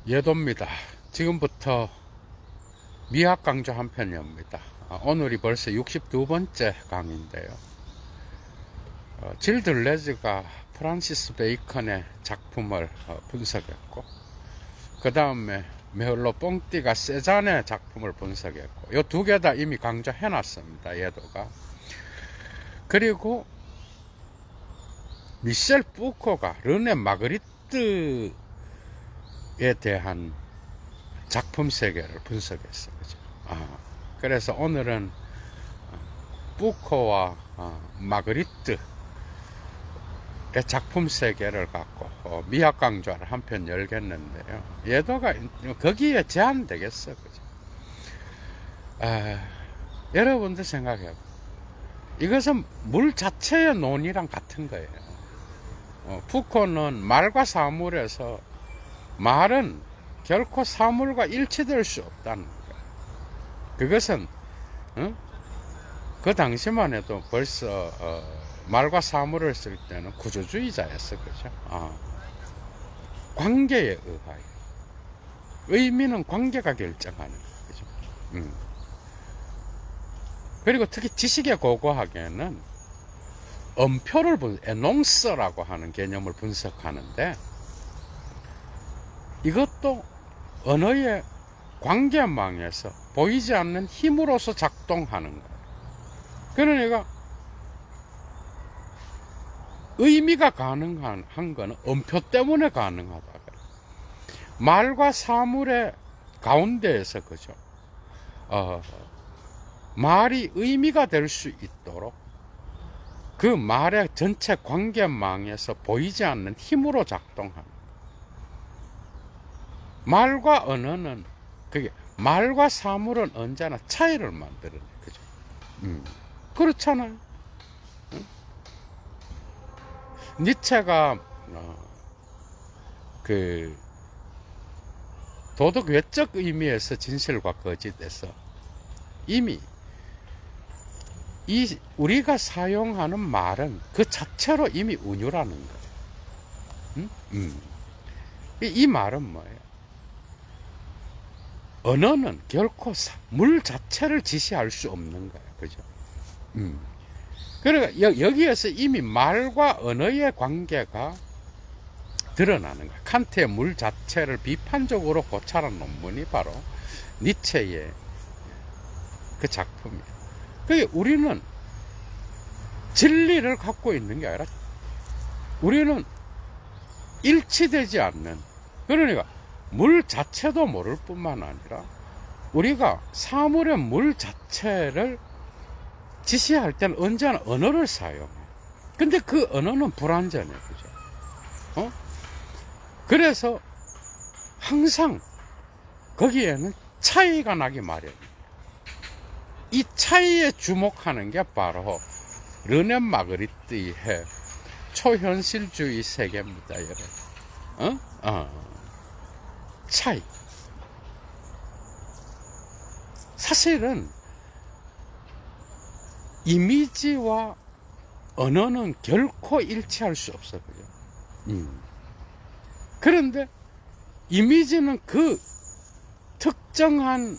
예도입니다. 지금부터 미학 강좌 한 편입니다. 오늘이 벌써 62번째 강의인데요. 질 들레즈가 프란시스 베이컨의 작품을 분석했고, 그 다음에 메흘로 뽕띠가 세잔의 작품을 분석했고, 이 두 개 다 이미 강좌해 놨습니다. 예도가. 그리고 미셸 푸코가 르네 마그리트에 대한 작품 세계를 분석했어요. 그죠? 그래서 오늘은 푸코와 마그리트의 작품 세계를 갖고 미학 강좌를 한 편 열겠는데요. 예도가 거기에 제한되겠어. 그죠? 여러분들 생각해요. 이것은 물 자체의 논이랑 같은 거예요. 푸코는 말과 사물에서 말은 결코 사물과 일치될 수 없다는 거예요. 그것은 그 당시만 해도 벌써 말과 사물을 쓸 때는 구조주의자였어. 그죠? 관계에 의하여 의미는 관계가 결정하는 거죠. 그죠? 그리고 특히 지식의 고고학에는 음표를 에농스라고 하는 개념을 분석하는데, 이것도 언어의 관계망에서 보이지 않는 힘으로서 작동하는 거예요. 그러니까 의미가 가능한 거는 음표 때문에 가능하다. 말과 사물의 가운데에서, 그죠? 말이 의미가 될 수 있도록 그 말의 전체 관계망에서 보이지 않는 힘으로 작동하는 거예요. 말과 언어는, 그게 말과 사물은 언제나 차이를 만들어내. 그죠? 그렇잖아요. 니체가 그 도덕 외적 의미에서 진실과 거짓에서 이미 우리가 사용하는 말은 그 자체로 이미 운유라는 거예요. 이 말은 뭐예요? 언어는 결코 물 자체를 지시할 수 없는 거예요. 그죠? 그러니까 여기에서 이미 말과 언어의 관계가 드러나는 거예요. 칸트의 물 자체를 비판적으로 고찰한 논문이 바로 니체의 그 작품이에요. 그게 우리는 진리를 갖고 있는 게 아니라 우리는 일치되지 않는, 그러니까 물 자체도 모를 뿐만 아니라 우리가 사물의 물 자체를 지시할 때는 언제나 언어를 사용해. 근데 그 언어는 불완전해. 그죠? 그래서 항상 거기에는 차이가 나기 마련이에요. 이 차이에 주목하는 게 바로 르네 마그리트의 초현실주의 세계입니다, 여러분. 차이. 사실은 이미지와 언어는 결코 일치할 수 없어요. 그런데 이미지는 그 특정한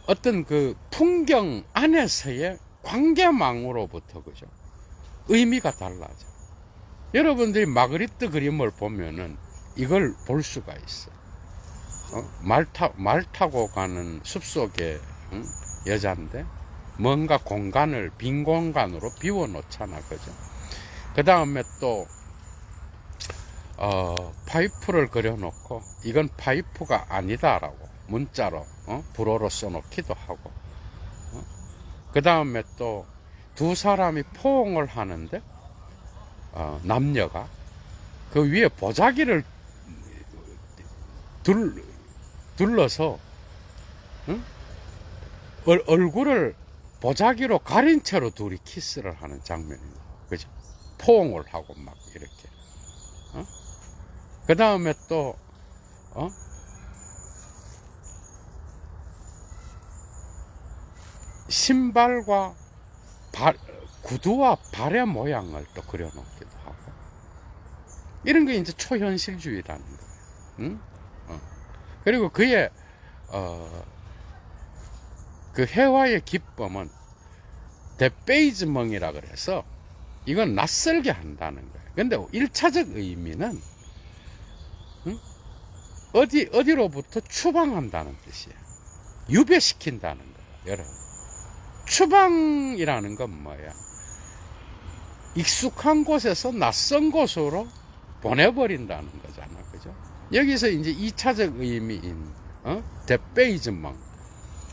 어떤 그 풍경 안에서의 관계망으로부터, 그죠? 의미가 달라져. 여러분들이 마그리트 그림을 보면은 이걸 볼 수가 있어. 말 타고 가는 숲속의 여자인데 뭔가 공간을 빈 공간으로 비워 놓잖아. 그죠? 그 다음에 또 파이프를 그려놓고 이건 파이프가 아니다라고 문자로 불어로 써놓기도 하고, 그 다음에 또 두 사람이 포옹을 하는데 남녀가 그 위에 보자기를 둘러서 얼굴을 보자기로 가린 채로 둘이 키스를 하는 장면입니다. 그죠? 포옹을 하고 막 이렇게. 그 다음에 또 신발과 구두와 발의 모양을 또 그려놓기도 하고, 이런 게 이제 초현실주의라는 거예요. 그리고 그의 그 회화의 기법은 데페이즈멍이라 그래서 이건 낯설게 한다는 거예요. 근데 1차적 의미는 어디로부터 추방한다는 뜻이에요. 유배시킨다는 거예요. 여러분, 추방이라는 건 뭐야? 익숙한 곳에서 낯선 곳으로 보내버린다는 거잖아. 그죠? 여기서 이제 2차적 의미인 데페이즈멍,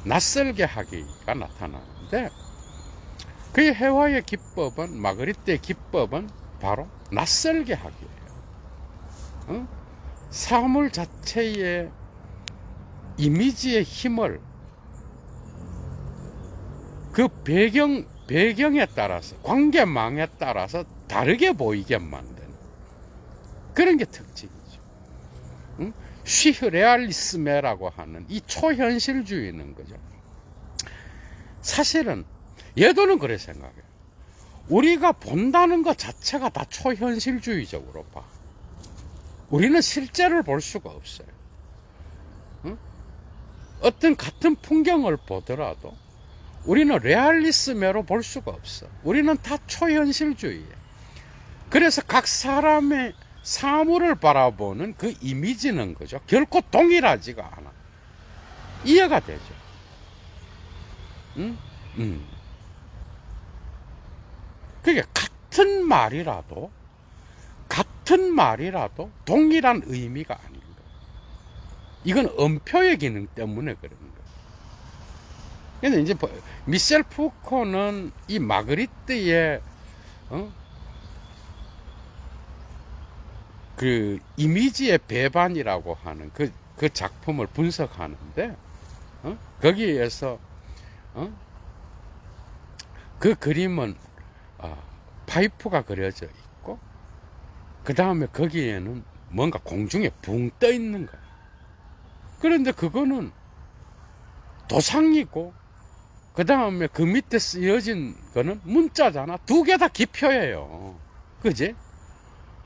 낯설게 하기가 나타나는데, 그의 회화의 기법은, 마그리트의 기법은 바로 낯설게 하기예요. 사물 자체의 이미지의 힘을 그 배경에 따라서, 관계망에 따라서 다르게 보이게 만드는 그런 게 특징이죠. 쉬흐레알리스메라고 하는 이 초현실주의는 거죠. 사실은 예도는 그래 생각해요. 우리가 본다는 것 자체가 다 초현실주의적으로 봐. 우리는 실제를 볼 수가 없어요. 어떤 같은 풍경을 보더라도 우리는 레알리스메로 볼 수가 없어. 우리는 다 초현실주의예요. 그래서 각 사람의 사물을 바라보는 그 이미지는 거죠. 결코 동일하지가 않아. 이해가 되죠. 그게 같은 말이라도 동일한 의미가 아닌 거예요. 이건 음표의 기능 때문에 그런 거예요. 근데 이제 미셸 푸코는 이 마그리트의 그 이미지의 배반이라고 하는 그 작품을 분석하는데, 거기에서 그 그림은 파이프가 그려져 있고, 그 다음에 거기에는 뭔가 공중에 붕 떠 있는 거야. 그런데 그거는 도상이고, 그 다음에 그 밑에 쓰여진 거는 문자잖아. 두 개 다 기표예요. 그지?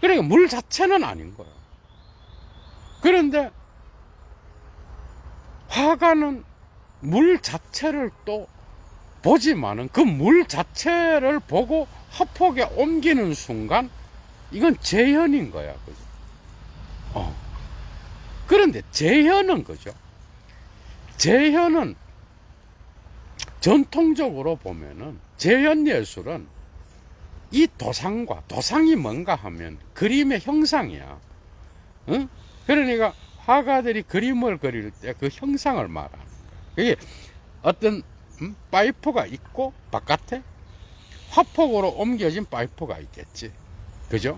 그러니까 물 자체는 아닌 거야. 그런데 화가는 물 자체를 또 보지만은 그 물 자체를 보고 화폭에 옮기는 순간 이건 재현인 거야. 그죠? 그런데 재현은 그죠? 재현은 전통적으로 보면은 재현 예술은 이 도상이 뭔가 하면 그림의 형상이야. 응? 그러니까 화가들이 그림을 그릴 때 그 형상을 말하는 거야. 그게 어떤 파이프가 있고 바깥에 화폭으로 옮겨진 파이프가 있겠지. 그죠?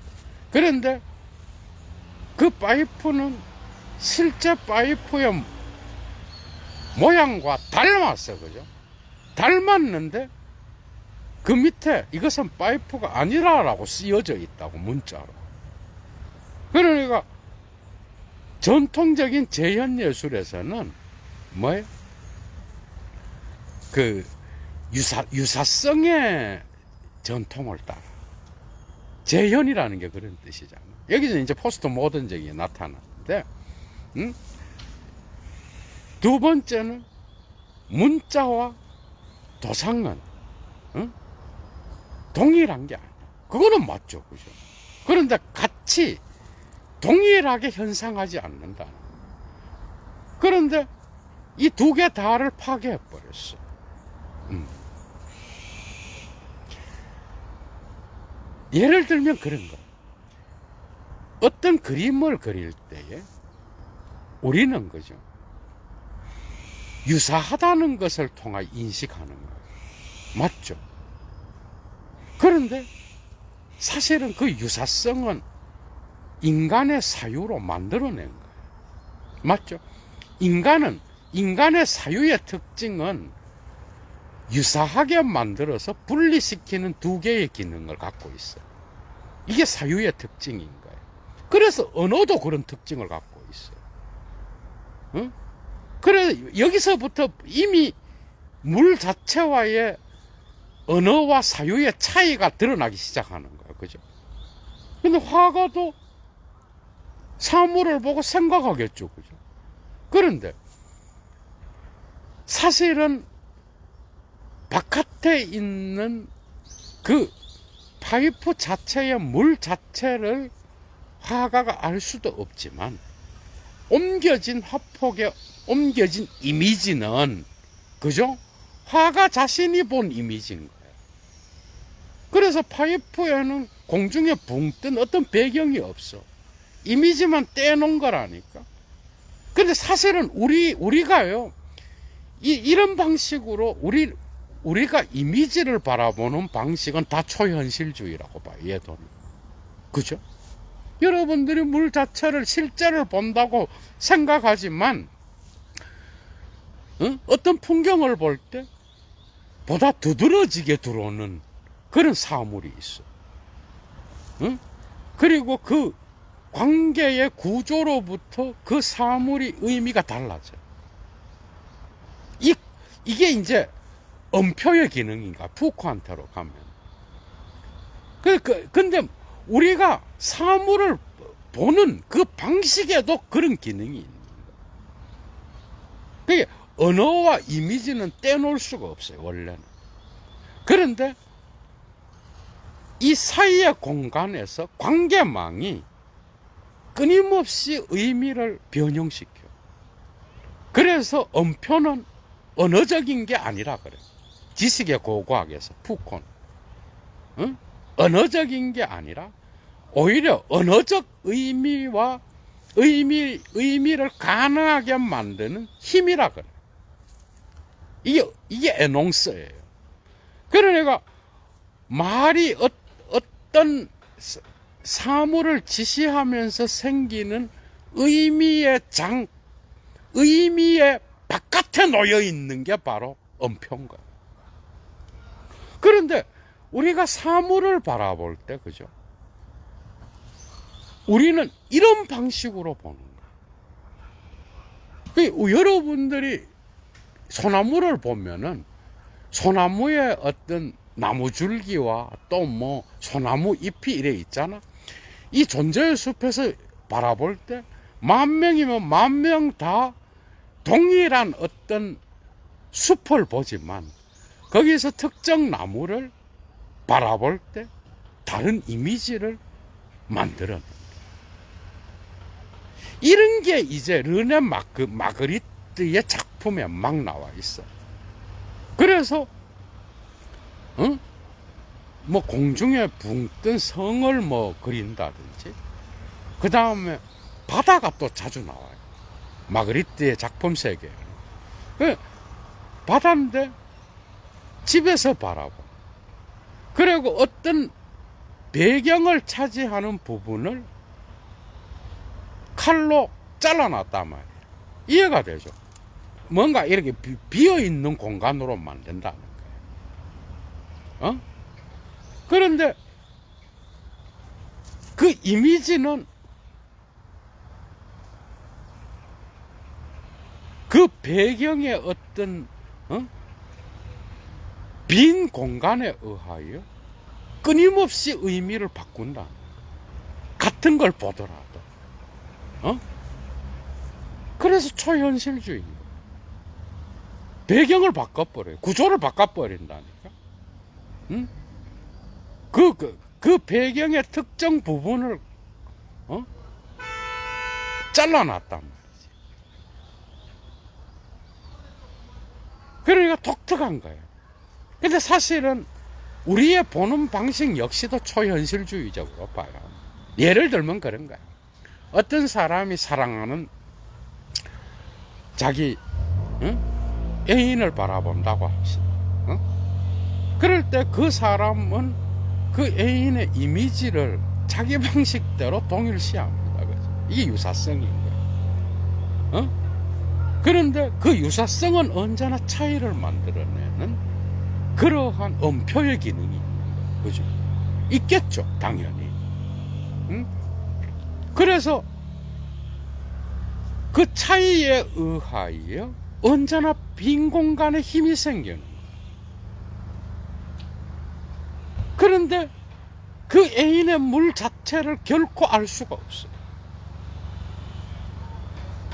그런데 그 파이프는 실제 파이프의 모양과 닮았어. 그죠? 닮았는데 그 밑에 이것은 파이프가 아니라라고 쓰여져 있다고, 문자로. 그러니까 전통적인 재현 예술에서는 뭐예요? 그 유사성의 전통을 따라 재현이라는 게 그런 뜻이잖아. 여기서 이제 포스트 모던적이 나타나는데, 두 번째는 문자와 도상은 동일한 게 아니야. 그거는 맞죠, 그죠? 그런데 같이 동일하게 현상하지 않는다. 그런데 이 두 개 다를 파괴해 버렸어. 예를 들면 그런 거. 어떤 그림을 그릴 때에 우리는 그죠? 유사하다는 것을 통해 인식하는 거예요. 맞죠? 그런데 사실은 그 유사성은 인간의 사유로 만들어낸 거예요. 맞죠? 인간의 사유의 특징은 유사하게 만들어서 분리시키는 두 개의 기능을 갖고 있어요. 이게 사유의 특징인 거예요. 그래서 언어도 그런 특징을 갖고 있어요. 응? 그래서 여기서부터 이미 물 자체와의 언어와 사유의 차이가 드러나기 시작하는 거예요. 그죠? 근데 화가도 사물을 보고 생각하겠죠. 그죠? 그런데 사실은 바깥에 있는 그 파이프 자체의 물 자체를 화가가 알 수도 없지만 옮겨진 화폭에 옮겨진 이미지는 그죠? 화가 자신이 본 이미지인 거예요. 그래서 파이프에는 공중에 붕 뜬 어떤 배경이 없어. 이미지만 떼놓은 거라니까. 근데 사실은 우리가요, 이런 방식으로 우리가 이미지를 바라보는 방식은 다 초현실주의라고 봐요, 얘도. 그죠? 여러분들이 물 자체를 실제를 본다고 생각하지만, 어떤 풍경을 볼 때 보다 두드러지게 들어오는 그런 사물이 있어. 그리고 그 관계의 구조로부터 그 사물이 의미가 달라져. 이게 이제 음표의 기능인가, 푸코한테로 가면. 근데 우리가 사물을 보는 그 방식에도 그런 기능이 있는 거예요. 그게 언어와 이미지는 떼놓을 수가 없어요, 원래는. 그런데 이 사이의 공간에서 관계망이 끊임없이 의미를 변형시켜. 그래서 음표는 언어적인 게 아니라 그래. 지식의 고고학에서 푸콘. 언어적인 게 아니라 오히려 언어적 의미와 의미를 가능하게 만드는 힘이라 그래. 이게 에농스예요. 그러니까 말이 어떤 사물을 지시하면서 생기는 의미의 바깥에 놓여 있는 게 바로 음표인 거예요. 그런데 우리가 사물을 바라볼 때, 그죠? 우리는 이런 방식으로 보는 거예요. 여러분들이 소나무를 보면은 소나무의 어떤 나무줄기와 또 뭐 소나무 잎이 이래 있잖아. 이 존재의 숲에서 바라볼 때 10,000명이면 10,000명 다 동일한 어떤 숲을 보지만 거기서 특정 나무를 바라볼 때 다른 이미지를 만들어낸다. 이런 게 이제 르네 마그리트의 작품에 막 나와 있어. 그래서 뭐 공중에 붕 뜬 성을 뭐 그린다든지, 그 다음에 바다가 또 자주 나와요. 마그리트의 작품 세계에. 바다인데 집에서 바라보. 그리고 어떤 배경을 차지하는 부분을 칼로 잘라놨단 말이에요. 이해가 되죠? 뭔가 이렇게 비어있는 공간으로 만든다는 거예요. 그런데 그 이미지는 그 배경의 어떤 빈 공간에 의하여 끊임없이 의미를 바꾼다. 같은 걸 보더라도. 그래서 초현실주의입니다. 배경을 바꿔버려요. 구조를 바꿔버린다니까. 그 배경의 특정 부분을 잘라놨단 말이지. 그러니까 독특한 거예요. 근데 사실은 우리의 보는 방식 역시도 초현실주의적으로 봐요. 예를 들면 그런 거예요. 어떤 사람이 사랑하는 자기 애인을 바라본다고 합시다. 그럴 때 그 사람은 그 애인의 이미지를 자기 방식대로 동일시합니다. 그죠? 이게 유사성인 거예요. 그런데 그 유사성은 언제나 차이를 만들어내는 그러한 음표의 기능이 있는 거예요. 그죠? 있겠죠, 당연히. 그래서 그 차이에 의하여 언제나 빈 공간에 힘이 생기는 거예요. 그런데 그 애인의 물 자체를 결코 알 수가 없어요.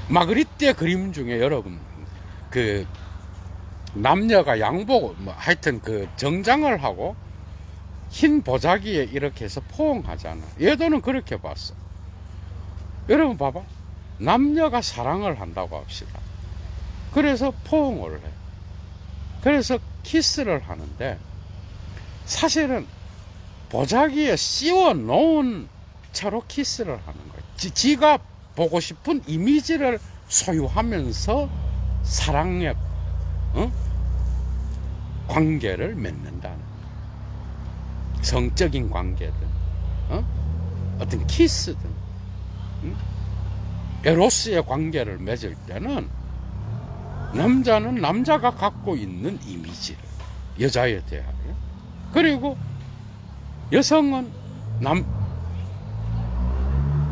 마그리트의 그림 중에 여러분, 그 남녀가 양복, 뭐 하여튼 그 정장을 하고 흰 보자기에 이렇게 해서 포옹하잖아. 얘도는 그렇게 봤어. 여러분 봐봐. 남녀가 사랑을 한다고 합시다. 그래서 포옹을 해. 그래서 키스를 하는데, 사실은 보자기에 씌워 놓은 채로 키스를 하는 거예요. 지가 보고 싶은 이미지를 소유하면서 사랑의 관계를 맺는다는, 성적인 관계든 어떤 키스든 에로스의 관계를 맺을 때는 남자는 남자가 갖고 있는 이미지를, 여자에 대하여, 그리고 여성은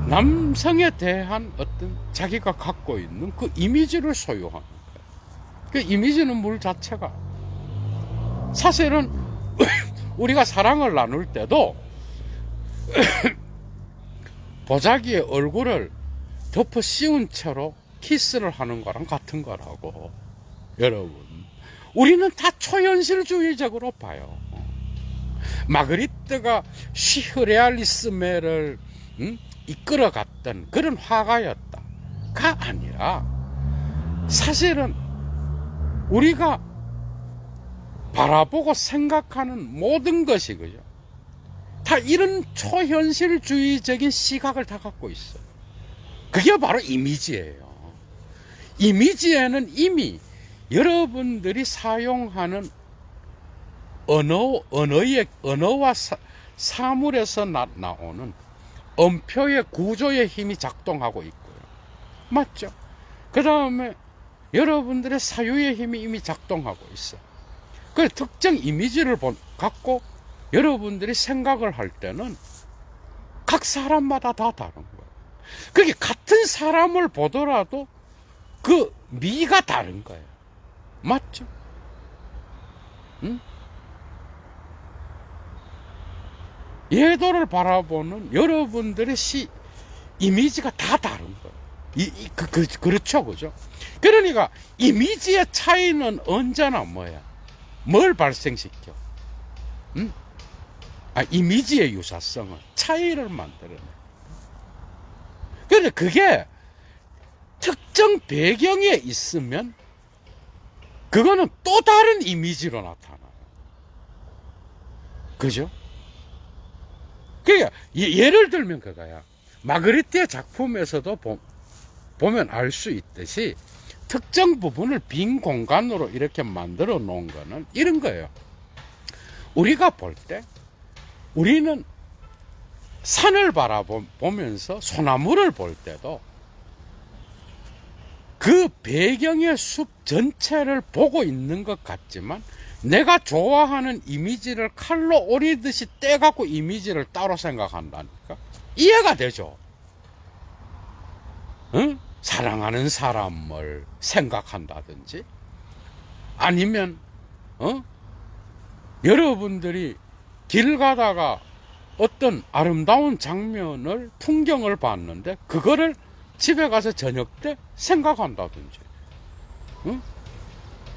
남성에 대한 어떤 자기가 갖고 있는 그 이미지를 소유하는 거예요. 그 이미지는 물 자체가, 사실은 우리가 사랑을 나눌 때도 보자기에 얼굴을 덮어 씌운 채로 키스를 하는 거랑 같은 거라고. 여러분, 우리는 다 초현실주의적으로 봐요. 마그리트가 시흐레알리스메를 이끌어갔던 그런 화가였다가 아니라, 사실은 우리가 바라보고 생각하는 모든 것이, 그죠? 다 이런 초현실주의적인 시각을 다 갖고 있어. 그게 바로 이미지예요. 이미지에는 이미 여러분들이 사용하는 언어와 사물에서 나오는 음표의 구조의 힘이 작동하고 있고요. 맞죠? 그 다음에 여러분들의 사유의 힘이 이미 작동하고 있어. 그 특정 이미지를 갖고 여러분들이 생각을 할 때는 각 사람마다 다 다른 거예요. 그게 같은 사람을 보더라도 그 미가 다른 거예요. 맞죠? 응? 예도를 바라보는 여러분들의 이미지가 다 다른 거예요. 그렇죠, 그죠? 그러니까 이미지의 차이는 언제나 뭐야? 뭘 발생시켜? 응? 이미지의 유사성은 차이를 만들어내. 그런데 그게 특정 배경에 있으면 그거는 또 다른 이미지로 나타나요. 그죠? 그러니까 예를 들면 그거야. 마그리트의 작품에서도 보면 알 수 있듯이 특정 부분을 빈 공간으로 이렇게 만들어 놓은 거는 이런 거예요. 우리가 볼 때 우리는 산을 바라보면서 소나무를 볼 때도 그 배경의 숲 전체를 보고 있는 것 같지만, 내가 좋아하는 이미지를 칼로 오리듯이 떼갖고 이미지를 따로 생각한다니까. 이해가 되죠? 응? 사랑하는 사람을 생각한다든지, 아니면 여러분들이 길 가다가 어떤 아름다운 장면을, 풍경을 봤는데 그거를 집에 가서 저녁 때 생각한다든지, 응?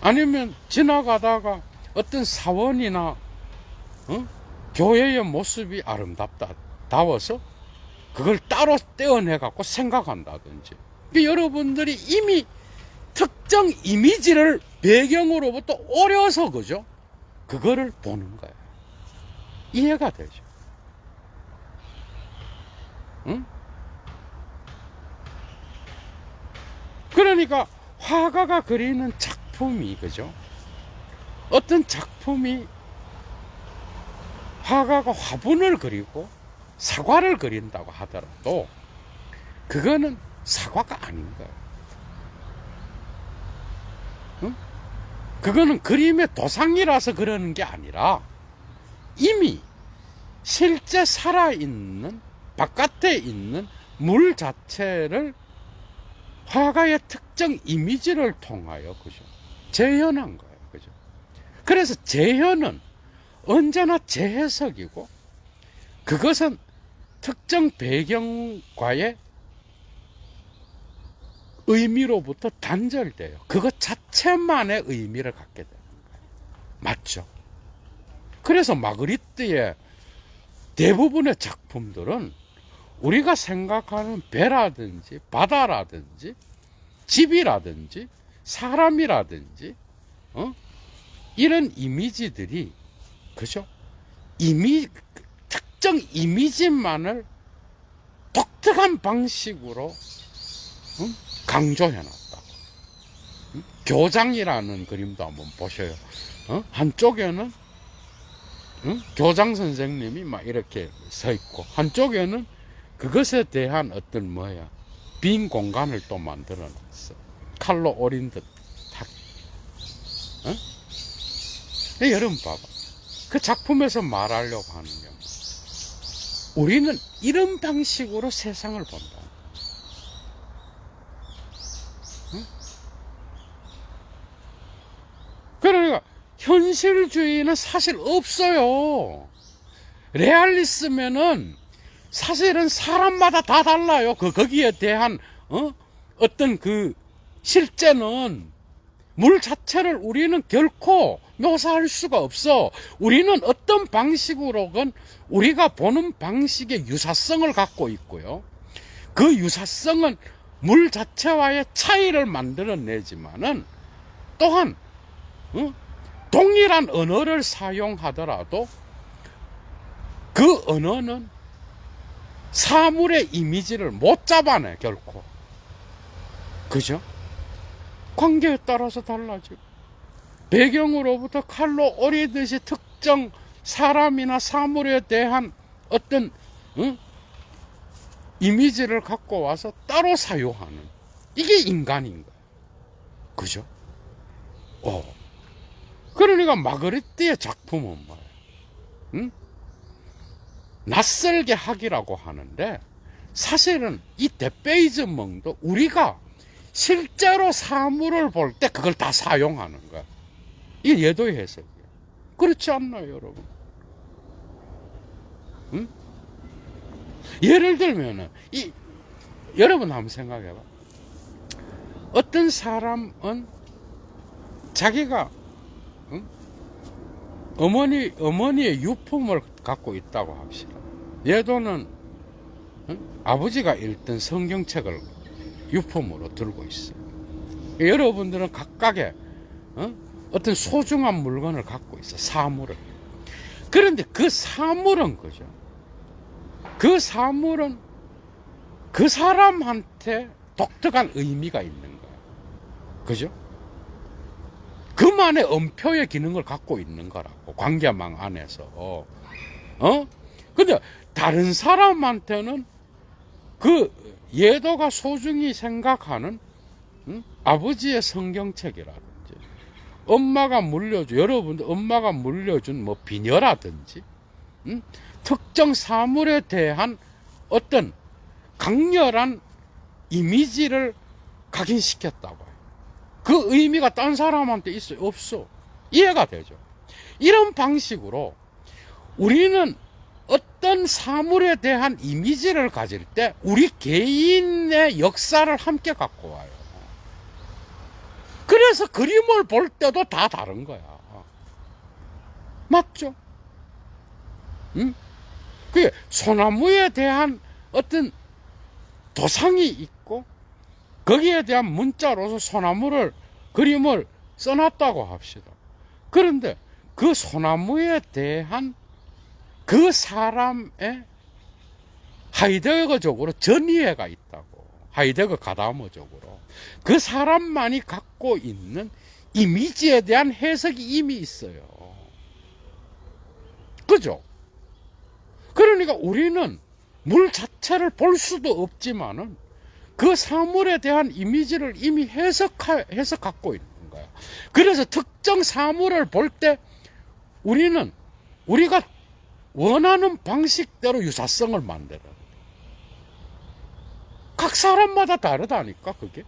아니면 지나가다가 어떤 사원이나 교회의 모습이 아름답다워서 그걸 따로 떼어내 갖고 생각한다든지, 여러분들이 이미 특정 이미지를 배경으로부터 오려서, 그죠? 그거를 보는 거예요. 이해가 되죠? 응? 그러니까 화가가 그리는 작품이, 그죠? 어떤 작품이, 화가가 화분을 그리고 사과를 그린다고 하더라도 그거는 사과가 아닌 거예요. 응? 그거는 그림의 도상이라서 그러는 게 아니라 이미 실제 살아있는 바깥에 있는 물 자체를 화가의 특정 이미지를 통하여, 그죠? 재현한 거예요. 그죠? 그래서 재현은 언제나 재해석이고, 그것은 특정 배경과의 의미로부터 단절돼요. 그것 자체만의 의미를 갖게 되는 거예요. 맞죠? 그래서 마그리트의 대부분의 작품들은 우리가 생각하는 배라든지 바다라든지 집이라든지 사람이라든지 이런 이미지들이, 그죠? 특정 이미지만을 독특한 방식으로 강조해놨다. 교장이라는 그림도 한번 보셔요. 한쪽에는 교장 선생님이 막 이렇게 서 있고, 한쪽에는 그것에 대한 어떤 빈 공간을 또 만들어놨어. 칼로 오린 듯. 여러분 봐봐. 그 작품에서 말하려고 하는 게 우리는 이런 방식으로 세상을 본다. 그러니까 현실주의는 사실 없어요. 레알리즘에는 사실은 사람마다 다 달라요. 거기에 대한 어떤 실제는 물 자체를 우리는 결코 묘사할 수가 없어. 우리는 어떤 방식으로건 우리가 보는 방식의 유사성을 갖고 있고요. 그 유사성은 물 자체와의 차이를 만들어내지만은 또한 동일한 언어를 사용하더라도 그 언어는 사물의 이미지를 못 잡아내, 결코. 그죠? 관계에 따라서 달라지고, 배경으로부터 칼로 오리듯이 특정 사람이나 사물에 대한 어떤 이미지를 갖고 와서 따로 사용하는, 이게 인간인 거예요. 그죠? 그러니까 마그리트의 작품은 뭐예요? 낯설게 하기라고 하는데, 사실은 이 데페이즈몽도 우리가 실제로 사물을 볼 때 그걸 다 사용하는 거야. 이게 예도의 해석이에요. 그렇지 않나요, 여러분? 예를 들면은 여러분 한번 생각해봐. 어떤 사람은 자기가 어머니의 유품을 갖고 있다고 합시다. 예도는 아버지가 읽던 성경책을 유품으로 들고 있어요. 여러분들은 각각의 어떤 소중한 물건을 갖고 있어, 사물을. 그런데 그 사물은, 그죠? 그 사물은 그 사람한테 독특한 의미가 있는 거예요. 그죠? 그만의 엄표의 기능을 갖고 있는 거라고, 관계망 안에서. 근데 다른 사람한테는 그 예도가 소중히 생각하는 아버지의 성경책이라든지, 여러분들 엄마가 물려준 비녀라든지, 특정 사물에 대한 어떤 강렬한 이미지를 각인시켰다고 해요. 그 의미가 딴 사람한테 있어요? 없어. 이해가 되죠? 이런 방식으로 우리는 어떤 사물에 대한 이미지를 가질 때 우리 개인의 역사를 함께 갖고 와요. 그래서 그림을 볼 때도 다 다른 거야. 맞죠? 그게 소나무에 대한 어떤 도상이 있고, 거기에 대한 문자로서 그림을 써놨다고 합시다. 그런데 그 소나무에 대한 그 사람의 하이데거적으로 전이해가 있다고. 하이데거 가다머적으로. 그 사람만이 갖고 있는 이미지에 대한 해석이 이미 있어요. 그죠? 그러니까 우리는 물 자체를 볼 수도 없지만은 그 사물에 대한 이미지를 이미 해석갖고 있는 거야. 그래서 특정 사물을 볼 때 우리가 원하는 방식대로 유사성을 만들어. 각 사람마다 다르다니까, 그게.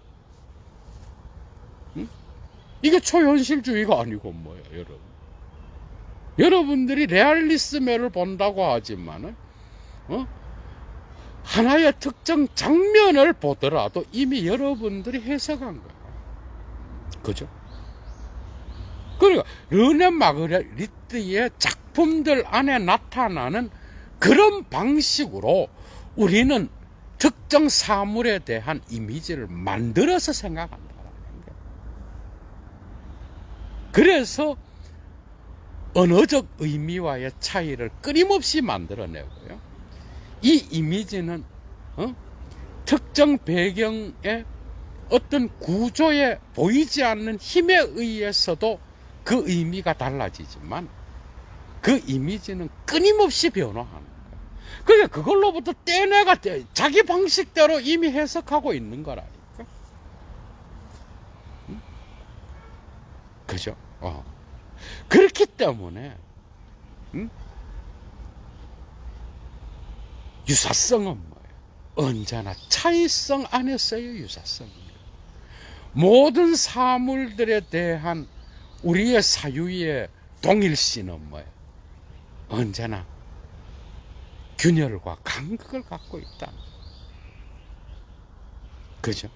이게 초현실주의가 아니고 뭐야, 여러분. 여러분들이 레알리스메를 본다고 하지만은, 하나의 특정 장면을 보더라도 이미 여러분들이 해석한 거예요. 그죠? 그러니까 르네 마그리트의 작품들 안에 나타나는 그런 방식으로 우리는 특정 사물에 대한 이미지를 만들어서 생각한다는 거예요. 그래서 언어적 의미와의 차이를 끊임없이 만들어내고요. 이 이미지는 특정 배경의 어떤 구조에 보이지 않는 힘에 의해서도 그 의미가 달라지지만 그 이미지는 끊임없이 변화하는 거예요. 그러니까 그걸로부터 떼내가 자기 방식대로 이미 해석하고 있는 거라니까. 그죠? 그렇기 때문에 유사성은 뭐예요? 언제나 차이성 안에서의 유사성입니다. 모든 사물들에 대한 우리의 사유의 동일시는 뭐예요? 언제나 균열과 간극을 갖고 있다. 그죠?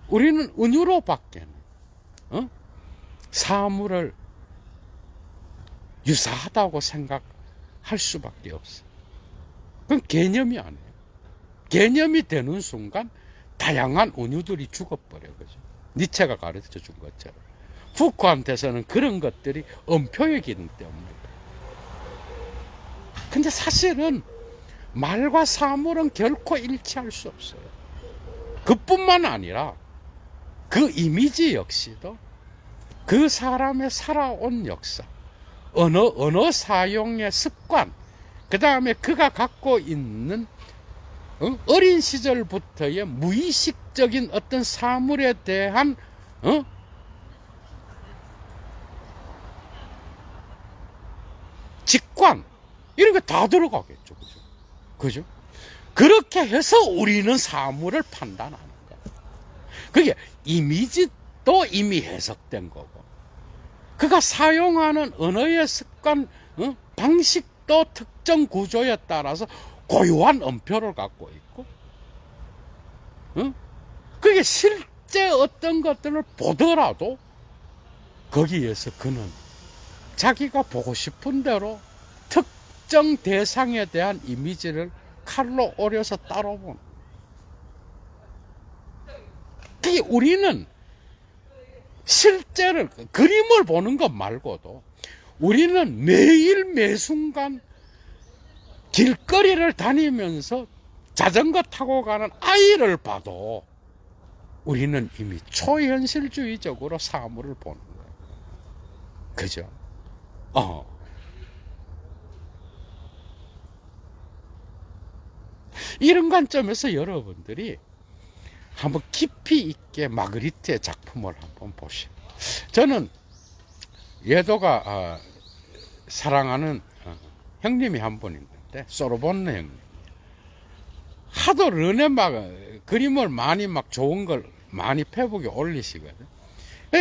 우리는 은유로 밖에는 사물을 유사하다고 생각할 수밖에 없어요. 그건 개념이 아니에요. 개념이 되는 순간 다양한 은유들이 죽어버려요. 그죠? 니체가 가르쳐 준 것처럼. 푸코한테서는 그런 것들이 엄표의 기능 때문입니다. 근데 사실은 말과 사물은 결코 일치할 수 없어요. 그뿐만 아니라 그 이미지 역시도 그 사람의 살아온 역사, 언어 사용의 습관, 그 다음에 그가 갖고 있는 어린 시절부터의 무의식적인 어떤 사물에 대한 직관, 이런 게 다 들어가겠죠. 그죠? 그죠? 그렇게 해서 우리는 사물을 판단하는 거예요. 그게 이미지도 이미 해석된 거고, 그가 사용하는 언어의 습관, 방식도 특정 구조에 따라서 고유한 엄표를 갖고 있고, 그게 실제 어떤 것들을 보더라도 거기에서 그는 자기가 보고 싶은 대로 특정 대상에 대한 이미지를 칼로 오려서 따라보는. 그게 우리는 실제를, 그림을 보는 것 말고도 우리는 매일 매순간 길거리를 다니면서 자전거 타고 가는 아이를 봐도 우리는 이미 초현실주의적으로 사물을 보는 거예요. 그죠? 이런 관점에서 여러분들이 한번 깊이 있게 마그리트의 작품을 한번 보시오. 저는 예도가 사랑하는 형님이 한 분 있는데, 소르본네 형님. 하도 르네 그림을 많이 막 좋은 걸 많이 페북에 올리시거든.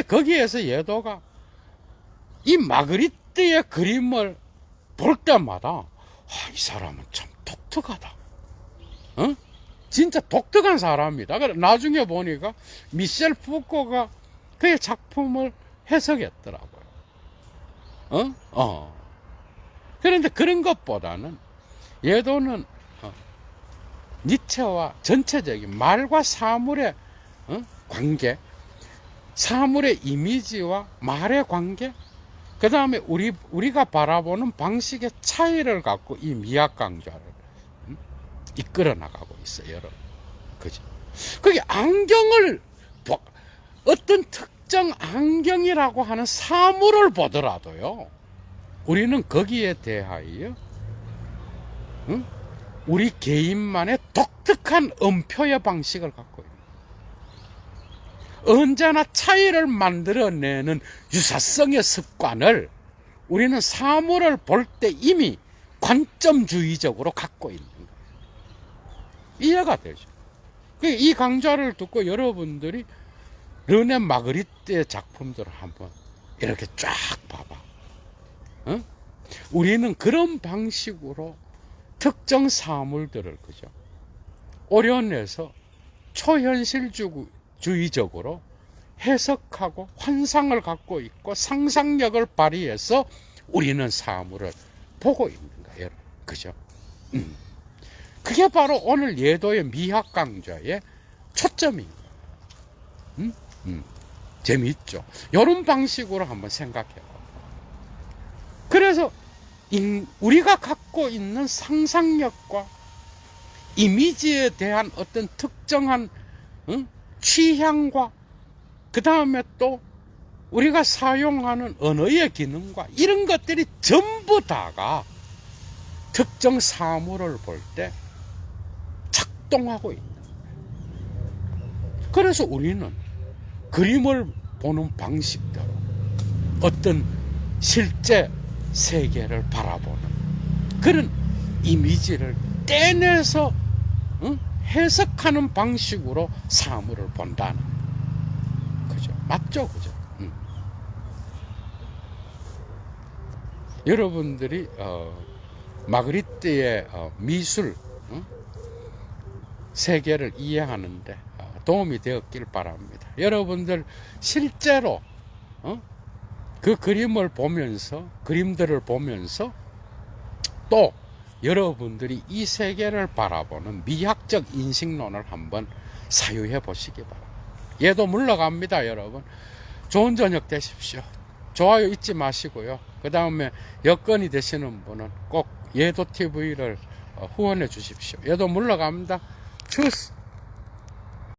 거기에서 예도가 이 마그리트의 그림을 볼 때마다 이 사람은 참 독특하다. 진짜 독특한 사람이다. 그래 나중에 보니까 미셸 푸코가 그의 작품을 해석했더라고요. 그런데 그런 것보다는 예도는 니체와 전체적인 말과 사물의 관계, 사물의 이미지와 말의 관계, 그 다음에 우리가 바라보는 방식의 차이를 갖고 이 미학 강좌를 이끌어 나가고 있어요, 여러분. 그죠? 그게 안경을, 어떤 특정 안경이라고 하는 사물을 보더라도요, 우리는 거기에 대하여, 우리 개인만의 독특한 엄표의 방식을 갖고 있는, 언제나 차이를 만들어내는 유사성의 습관을 우리는 사물을 볼 때 이미 관점주의적으로 갖고 있는 거예요. 이해가 되죠? 이 강좌를 듣고 여러분들이 르네 마그리트의 작품들을 한번 이렇게 쫙 봐봐. 우리는 그런 방식으로 특정 사물들을 그죠 오려내서 초현실주의적으로 해석하고 환상을 갖고 있고 상상력을 발휘해서 우리는 사물을 보고 있는 거예요. 그죠? 그게 바로 오늘 예도의 미학 강좌의 초점입니다. 재미있죠? 이런 방식으로 한번 생각해요. 그래서 우리가 갖고 있는 상상력과 이미지에 대한 어떤 특정한 취향과 그 다음에 또 우리가 사용하는 언어의 기능과 이런 것들이 전부 다가 특정 사물을 볼 때 작동하고 있다. 그래서 우리는 그림을 보는 방식대로 어떤 실제 세계를 바라보는 그런 이미지를 떼내서 해석하는 방식으로 사물을 본다는 그죠? 맞죠? 그죠? 여러분들이 마그리트의 미술 세계를 이해하는데 도움이 되었길 바랍니다. 여러분들 실제로 그 그림을 보면서 그림들을 보면서 또 여러분들이 이 세계를 바라보는 미학적 인식론을 한번 사유해 보시기 바랍니다. 얘도 물러갑니다, 여러분. 좋은 저녁 되십시오. 좋아요 잊지 마시고요. 그 다음에 여건이 되시는 분은 꼭 예도 TV를 후원해 주십시오. 얘도 물러갑니다. 추스.